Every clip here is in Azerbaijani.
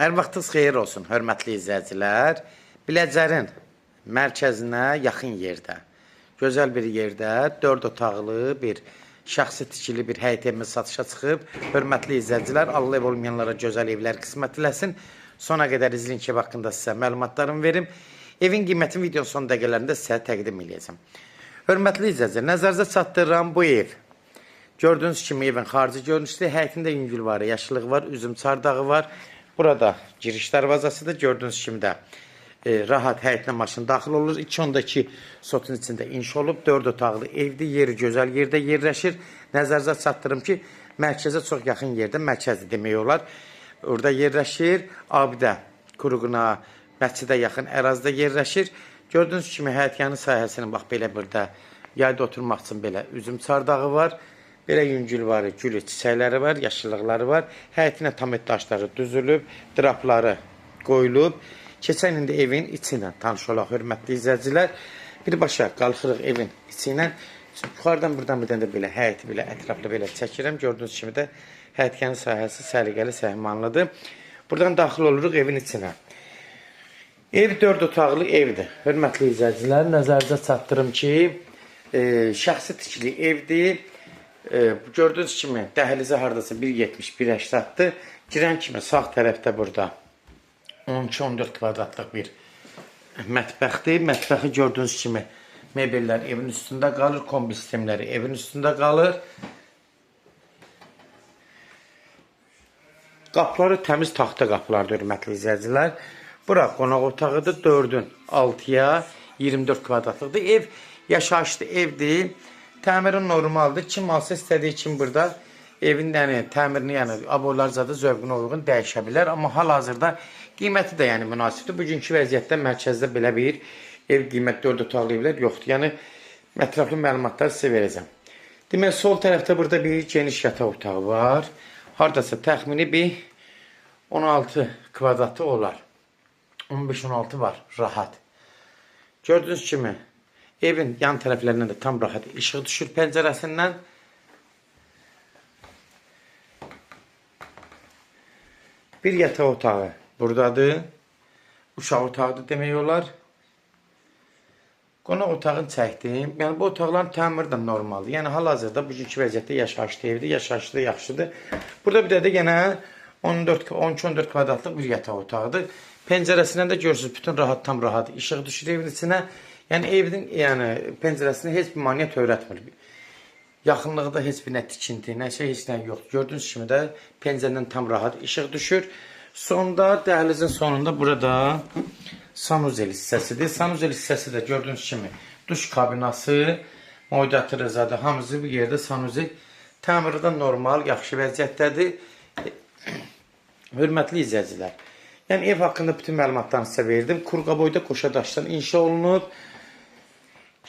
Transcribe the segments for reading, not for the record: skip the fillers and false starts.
Hər vaxtınız xeyir olsun, hörmətli izləyicilər. Biləcərin mərkəzinə yaxın yerdə, gözəl bir yerdə 4 otaqlı bir şəxsi tikili bir həyət evimiz satışa çıxıb. Hörmətli izləyicilər, Allah ev olmayanlara gözəl evlər qismət eləsin. Sona qədər izləyin ki, haqqında sizə məlumatlarımı verim. Evin qiymətin videonun son dəqiqələrində sizə təqdim edəcəm. Hörmətli izləyicilər, nəzərinizə çatdırıram bu ev. Gördüyünüz kimi evin xarici görünüşü, həyətində yüngül var, yaşıllıq var, üzüm çardağı var. Burada giriş darvazasıdır. Gördüyünüz kimi də rahat həyətinə maşın daxil olur. 2-2 sotun içində inşa olub. 4 otaqlı evdir. Yeri gözəl yerdə yerləşir. Nəzərinizə çatdırım ki, mərkəzə çox yaxın yerdə, mərkəzdir demək olar. Orada yerləşir. Abidə, Quruquna, məscidə yaxın ərazidə yerləşir. Gördüyünüz kimi həyətyanı sahəsinin bax belə burada yayda oturmaq üçün belə üzüm çardağı var. Belə yüngül var, gül çiçəkləri var, yaşıllıqları var. Həyətinə tamet daşları düzülüb, drapları qoyulub. Keçən indi evin içi ilə tanış olaq, hörmətli izləyicilər. Birbaşa qalxırıq evin içi ilə. Yuxarıdan buradan bir dənə də belə həyəti belə ətraflı belə çəkirəm. Gördüyünüz kimi də həyətyanın sahəsi səliqəli, səhmanlıdır. Buradan daxil oluruq evin içinə. Ev 4 otaqlı evdir. Hörmətli izləyicilər, nəzərinizə çatdırım ki, şəxsi tikili evdir. Gördüyünüz kimi dəhlizə haradasa 1.70-1.80-dır. Girən kimi sağ tərəfdə burada 12-14 kvadratlıq bir mətbəxdir. Mətbəxi gördüyünüz kimi mebellər evin üstündə qalır, kombi sistemləri evin üstündə qalır. Qapıları təmiz taxta qapılardır, hörmətli izləyicilər. Bura qonaq otağıdır, 4-ün 6-ya 24 kvadratlıqdır. Ev yaşayışlı evdir. Təmiri normaldır. Kim alsa istədiyi kimi burada evin təmirini, yəni aboylar zadı zövqünə uyğun dəyişə bilər. Amma hal-hazırda qiyməti də yəni münasibdir. Bugünkü vəziyyətdə mərkəzdə belə bir ev qiymət 4 otaqlı evlər yoxdur. Yəni ətraflı məlumatlar sizə verəcəm. Demək, sol tərəfdə burada bir geniş yataq otağı var. Haradasa təxmini bir 16 kvadratı olar. 15-16 var, rahat. Gördüyünüz kimi evin yan tərəflərindən də tam rahat işıq düşür pəncərəsindən. Bir yataq otağı buradadır. Uşaq otağıdır demək olar. Qonaq otağını çəkdim. Yəni bu otaqların təmiri də normaldır. Yəni hal-hazırda bugünkü vəziyyətdə yaşayışlı evdir. Yaşayışlı yaxşıdır. Burada bir də yenə 12-14 kvadratlıq bir yataq otağıdır. Pəncərəsindən də görürsünüz bütün rahat, tam rahat işıq düşür evin içinə. Yəni evin pəncərəsində heç bir maneə törətmir. Yaxınlıqda heç bir nə tikinti, nə şey, heç nə yoxdur. Gördüyünüz kimi də pəncərədən tam rahat işıq düşür. Sonda dəhlizin sonunda burada sanuzel hissəsidir. Sanuzel hissəsi də gördüyünüz kimi duş kabinası, moydatı rəzadır. Hamısı bir yerdə sanuzel. Təmiri də normal, yaxşı vəziyyətdədir. Hörmətli izləyicilər. Yəni ev haqqında bütün məlumatlarını sizə verdim. Qurqaboyda qoşa daşdan inşa olunub.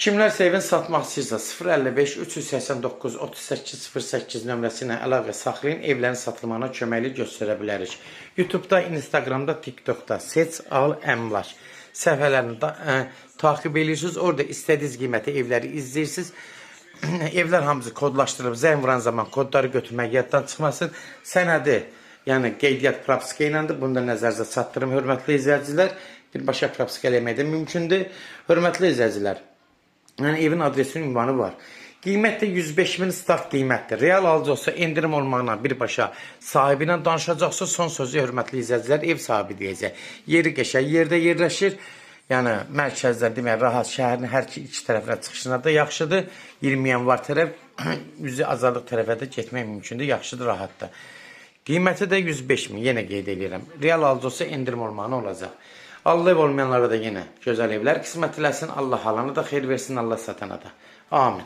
Kimlərsə evin satmaq istəyirsə 055 389 38 08 nömrəsi ilə əlaqə saxlayın, evlərin satılmağına köməkli göstərə bilərik. YouTube'da, Instagram'da, TikTok'da seç, al, əmlak səhifələrini takip edirsiniz. Orada istədiyiniz qiyməti evləri izləyirsiniz. Evlər hamısı kodlaşdırılıb, zəng vuran zaman kodları götürmək yaddan çıxmasın. Sənədi, yəni qeydiyyat propiska iləndir. Bunu da nəzərinizə çatdırım, hörmətli izləyicilər. Birbaşa propiska eləmək də mümkündür. Hörmətli izləyicilər. Yəni evin adresinin ünvanı var. Qiymət də 105.000 start qiymətdir. Real alıcı olsa endirim olmağına birbaşa sahibi ilə danışacaqsa son sözü hörmətli izləyicilər ev sahibi deyəcək. Yeri qəşəng yerdə yerləşir. Yəni mərkəzdə demək rahat şəhərin hər iki tərəfinə çıxışına da yaxşıdır. 20 yanvar tərəf, üzü azadlıq tərəfə də getmək mümkündür. Yaxşıdır, rahatdır. Qiyməti də 105.000 yenə qeyd edirəm. Real alıcı olsa endirim olmağına olacaq. Allah ev olmayanlara da yenə gözəl evlər qismət eləsin. Allah alanı da xeyir versin, Allah satana da. Amin.